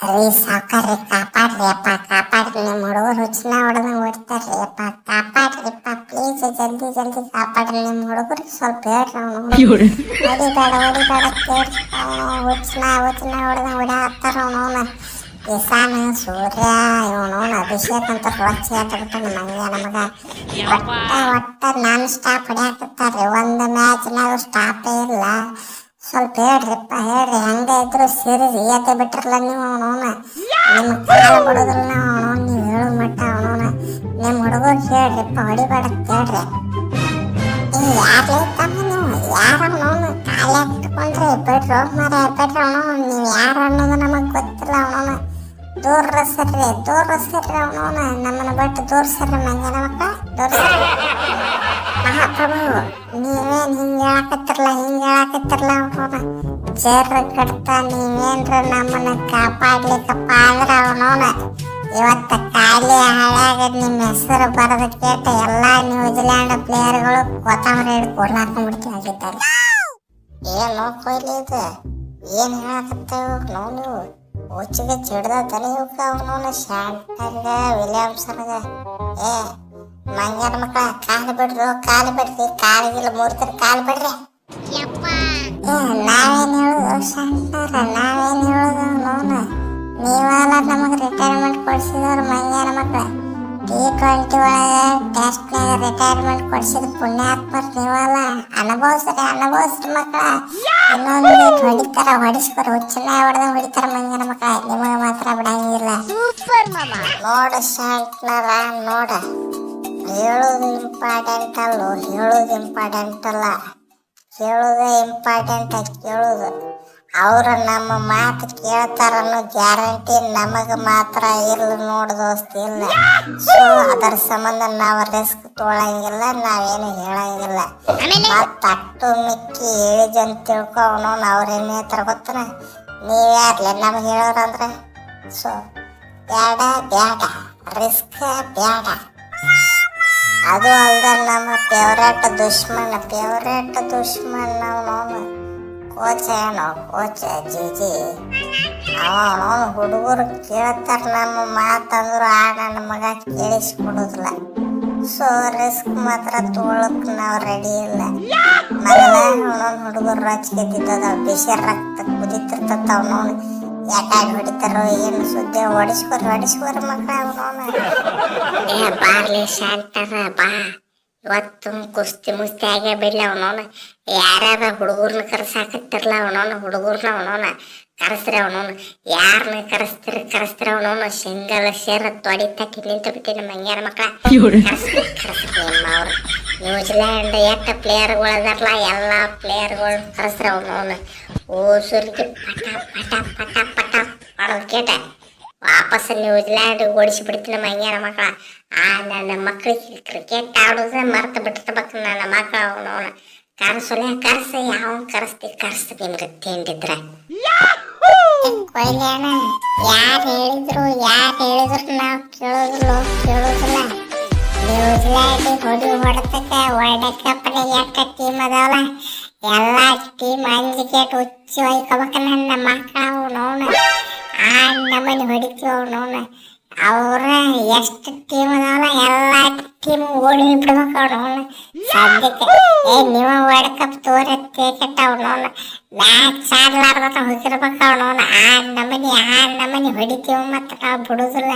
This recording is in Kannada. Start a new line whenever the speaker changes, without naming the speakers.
ರೀ ಸಾವ್ಕಾರ್ರಿ ಕಾಪಾಡ್ರಿ ಅಪ್ಪ ಕಾಪಾಡ್ರಿ ನಿಮ್ಮ ಹುಡುಗರು ಹುಚ್ಚನ ಹೊಡೆದಂಗೆ ಹೊಡಿತಾರ್ರಿ ಅಪ್ಪ ಕಾಪಾಡ್ರಿಪ್ಪ ಪ್ಲೀಸ್ ಜಲ್ದಿ ಜಲ್ದಿ ಕಾಪಾಡ್ರಿ ನಿಮ್ಮ ಹುಡುಗರಿಗೆ ಸ್ವಲ್ಪ ಹೇಳ್ರಿ ಅವನು ಹೊಡಿಬೇಡ ಕೇಳ್ರಿ ಹುಚ್ಚನ ಹೊಡೆದಂಗೆ ಹೊಡ್ಯಾತ್ತಾರ ಅವನವನ ಕಿಸಾನ ಸೂರ್ಯ ಇವನವನ ಅಭಿಷೇಕ್ ಅಂತ ರೊಚ್ಚಿ ಆಡ್ಬಿಟ್ಟು ನಮಗೆ ಒಟ್ಟ ನಾನ್ ಸ್ಟಾಪ್ ಹೊಡ್ಯಾಕತ್ತಾರ್ರಿ ಒಂದು ಮ್ಯಾಚ್ನಾಗ ಸ್ಟಾಪೇ ಇಲ್ಲ ಸ್ವಲ್ಪ ಹೇಳ್ರಿಪ್ಪ ಹೇಳ್ರಿ ಹೆಂಗೆ ಇದ್ರು ಸೇರಿ ಎದ್ದೆ ಬಿಟ್ರಲ್ಲ ನೀವು ಅವನವನ ನಿಮ್ಮ ಕಾಲ ಬಿಡೋದ್ರಲ್ಲ ಅವನವನ ನೀವು ಹೇಳೋ ಮಟ್ಟ ಅವನವನ ನಿಮ್ಮ ಹುಡುಗರು ಹೇಳ್ರಿಪ್ಪ ಹೊಡಿಬೇಡ ಕೇಳ್ರಿ ಯಾರ್ಲೇ ತಮ್ಮ ನೀವು ಯಾರು ಅವನವನು ಕಾಲೇ ಇಟ್ಕೊಂಡ್ರಿ ಬಿಡ್ರು ಮರ ಬಿಡ್ರಿ ಅವನವನು ನೀವು ಯಾರು ಅನ್ನೋದು ನಮಗೆ ಗೊತ್ತಿಲ್ಲ ಅವನವನ ದೂರ ಸರ್ರಿ ಅವನವನ ನಮ್ಮನ್ನ ಬಿಟ್ಟು ದೂರ ಸರ್ರಿ ಮಂಗನ ಮಕ್ಕ ದೂರ ಸರ್ರಿ ಮಹಾಪ್ರಭು ನೀವೇನ್ ಹಿಂಗೆ ಹೇಳಕತ್ತಿರಲ್ಲ ಅವನವನ ಜೇರ ಕಡ್ತ ನೀವೇನ್ರ ನಮ್ಮನ್ನ ಕಾಪಾಡ್ಲಿಕ್ಕಪ್ಪ ಆದ್ರ ಅವನವನ ಇವತ್ತ ಖಾಲಿ ಹಳ್ಯಾಗ ನಿಮ್ಮ ಹೆಸರು ಬರದ ಕೇಟ ಎಲ್ಲಾ ನ್ಯೂಜಿಲ್ಯಾಂಡ್ ಪ್ಲೇಯರ್ಗಳು ಕೊತ್ತಂಬರಿ ಹಿಡಿದು ಕೊಡ್ಲಾಕೊಂಡ್ಬಿಡ್ತಿ ಆಗಿದ್ದಾರೆ ಏನು ಕೊಯ್ಲಿ ಇದು ಏನ್ ಹೇಳಕತ್ತೇವು ನೀವು ಓಚಿಗೆ ಚಿಡ್ದ ತಲೆ ಹೋಗ ಅವನವನ ಶಾಂಟರ್ಗ ವಿಲಿಯಮ್ಸನ್ಗ ಏ ಮಂಗ್ಯಾರ ಮಕ್ಕಳ ಕಾಲು ಬಿಡ್ರಿ ಕಾಲಿಗಿಲ್ಲ ಮೂರ್ತಿರ್ ಕಾಲು ಬಿಡ್ರಿ ನಾವೇನ್ ಹೇಳುದು ಶಾಂಟರ ನಾವೇನ್ ಹೇಳುದು ಅವನವನ ನೀವೆಲ್ಲ ನಮಗೆ ರಿಟೈರ್ಮೆಂಟ್ ಕೊಡ್ಸಿದವ್ರು ಮಂಗ್ಯಾರ ಮಕ್ಕಳ T20 ಒಳಗ ಟೆಸ್ಟ್ನಾಗ ರಿಟೈರ್ಮೆಂಟ್ ಕೊಡ್ಸಿದ ಪುಣ್ಯಾತ್ಮರ್ ನೀವಲ್ಲ ಅನುಭವಿಸ್ರಿ ಮಕ್ಕಳ ಇನ್ನೊಂದು ಹೊಡಿಸ್ಕೊರ ಹುಚ್ಚನ ಹೊಡಿತಾರ ಮಂಗನ ಮಕ್ಕಳ ನಿಮಗೆ ಮಾತ್ರ ಬಿಡಂಗಿಲ್ಲ ನೋಡ ಶಾಂಟ್ನರ ನೋಡ ಹೇಳೋದು ಇಂಪಾರ್ಟೆಂಟ್ ಅಲ್ಲ ಕೇಳೋದೇ ಇಂಪಾರ್ಟೆಂಟ್ ಕೇಳೋದು ಅವ್ರು ನಮ್ಮ ಮಾತು ಕೇಳ್ತಾರನ್ನೋ ಗ್ಯಾರಂಟಿ ನಮಗೆ ಮಾತ್ರ ಇಲ್ಲ ನೋಡು ದೋಸ್ತಿ ಇಲ್ಲ ಸೊ ಅದರ ಸಂಬಂಧ ನಾವು ರಿಸ್ಕ್ ತೊಗೊಳಂಗಿಲ್ಲ ನಾವೇನು ಹೇಳಂಗಿಲ್ಲ ಮತ್ತು ಅಟ್ಟು ಮಿಕ್ಕಿ ಹೇಳಿದಂತ ತಿಳ್ಕೊವನು ಅವ್ರೇನು ಹೇಳ್ತಾರ ಗೊತ್ತನ ನೀವ್ಯಾರ್ಲೆ ನಮಗೆ ಹೇಳೋರಂದ್ರೆ ಸೊ ಬ್ಯಾಡ ರಿಸ್ಕ್ ಬ್ಯಾಡ ಅದು ಅಲ್ದ ನಮ್ಮ ಫೇವ್ರೇಟ್ ದುಶ್ಮನ್ ನಾವು ಕೋಚ ಜಿಜಿ ಅವನು ಹುಡುಗರು ಕೇಳ್ತಾರ ನಮ್ಮ ಮಾತಂದ್ರು ಆ ನನ್ನ ಮಗ ಕೇಳಿಸ್ಕೊಡುದಿಲ್ಲ ಸೊ ರಿಸ್ಕ್ ಮಾತ್ರ ತೊಗೊಳಕ್ ನಾವು ರೆಡಿ ಇಲ್ಲ ಮೊದಲ ಅವನೊಂದು ಹುಡುಗರು ರಚ್ಗೆದ್ದಿದ್ದದ ಬಿಸಿ ರಕ್ತ ಕುದಿತಿರ್ತದ ಅವನವನು ಯಾಕಾಗಿ ಹೊಡಿತಾರೋ ಏನು ಸುದ್ದಿ ಹೊಡಿಸ್ಕೊರಿ ಮಕ್ಕಳ ಅವನವನ ಬಾರ್ಲಿ ಶಾಂತರ ಬಾ ಇವತ್ತು ಕುಸ್ತಿ ಮುಸ್ತಿ ಆಗೇ ಬಿಡ್ಲಿ ಅವನವನ ಯಾರ್ಯಾರ ಹುಡುಗರ್ನ ಕರ್ಸಾಕತ್ತಿರ್ಲ ಅವನವನ ಕರೆಸ್ರಿ ಅವನವನು ಯಾರನ್ನ ಕರೆಸ್ತೀರಿ ಅವನವನು ಸಿಂಗಲ್ ಸೇರ ತೊಡಿತಾಕಿ ನಿಂತು ಬಿಟ್ಟಿನ ಮಂಗ್ಯಾರ ಮಕ್ಕಳ ಕರೆಸ್ರಿ ಅವ್ರು ನ್ಯೂಜಿಲ್ಯಾಂಡ್ ಎಷ್ಟು ಪ್ಲೇಯರ್ಗಳು ಅದಾರಲ್ಲ ಎಲ್ಲ ಪ್ಲೇಯರ್ಗಳು ಕರೆಸ್ರಿ ಅವನವನು ಓಸುರಿಗೆ ಪಟ ಮಾಡೋದು ಕೇಟ ವಾಪಸ್ ನ್ಯೂಜಿಲ್ಯಾಂಡ್ ಓಡಿಸಿಬಿಡ್ತೀನಿ ಮಂಗ್ಯಾರ ಮಕ್ಕಳ ನನ್ನ ಮಕ್ಕಳಿಗೆ ಕ್ರಿಕೆಟ್ ಆಡೋದೇ ಮರ್ತು ಬಿಟ್ಟಿರ್ಬೇಕು ನನ್ನ ಮಕ್ಕಳು ಅವನವನ ಕರ್ಸ ಯಾವ ಕರೆಸ್ತಿ ನಿಮ್ಗೆ ತಿಂಡಿದ್ರೆ ಕೊಯ್ಲೇಣ ಯಾರು ಹೇಳಿದ್ರು ನಾವು ಕೇಳೋದಿಲ್ಲ ನ್ಯೂಜಿಲ್ಯಾಂಡ್ ಹೊಡೆತಕ್ಕೆ ವರ್ಲ್ಡ್ ಕಪ್ನ ಎಷ್ಟು ಟೀಮ್ ಅದಾವಲ್ಲ ಎಲ್ಲ ಟೀಮ್ ಅಂಜಿಕೆಟ್ ಹುಚ್ಚಿ ಒಯ್ಕೋಬೇಕ ನನ್ನ ಮಕ್ಕಳು ಅವನವನ ಆ ನಮ್ಮನೆ ಹೊಡಿತೀವಿ ಅವನವನ ಅವ್ರ ಎಷ್ಟು ಟೀಮ್ ಅದಾವಲ್ಲ ಎಲ್ಲ ಟೀಮ್ ಓಡಿ ಬಿಡ್ಬೇಕು ಅವನವನ ಸದ್ಯಕ್ಕೆ ನೀವು ವರ್ಲ್ಡ್ ಕಪ್ ತೋರತ್ತೆ ಅವನವನ ಮ್ಯಾಚ್ ಆಡ್ಲಾರ್ದ ಹೋಗಿರ್ಬೇಕು ಅವನವನ ಆ ನಮ್ಮನೆ ಹೊಡಿತೀವಿ ಮತ್ತೆ ನಾವು ಬಿಡುದಿಲ್ಲ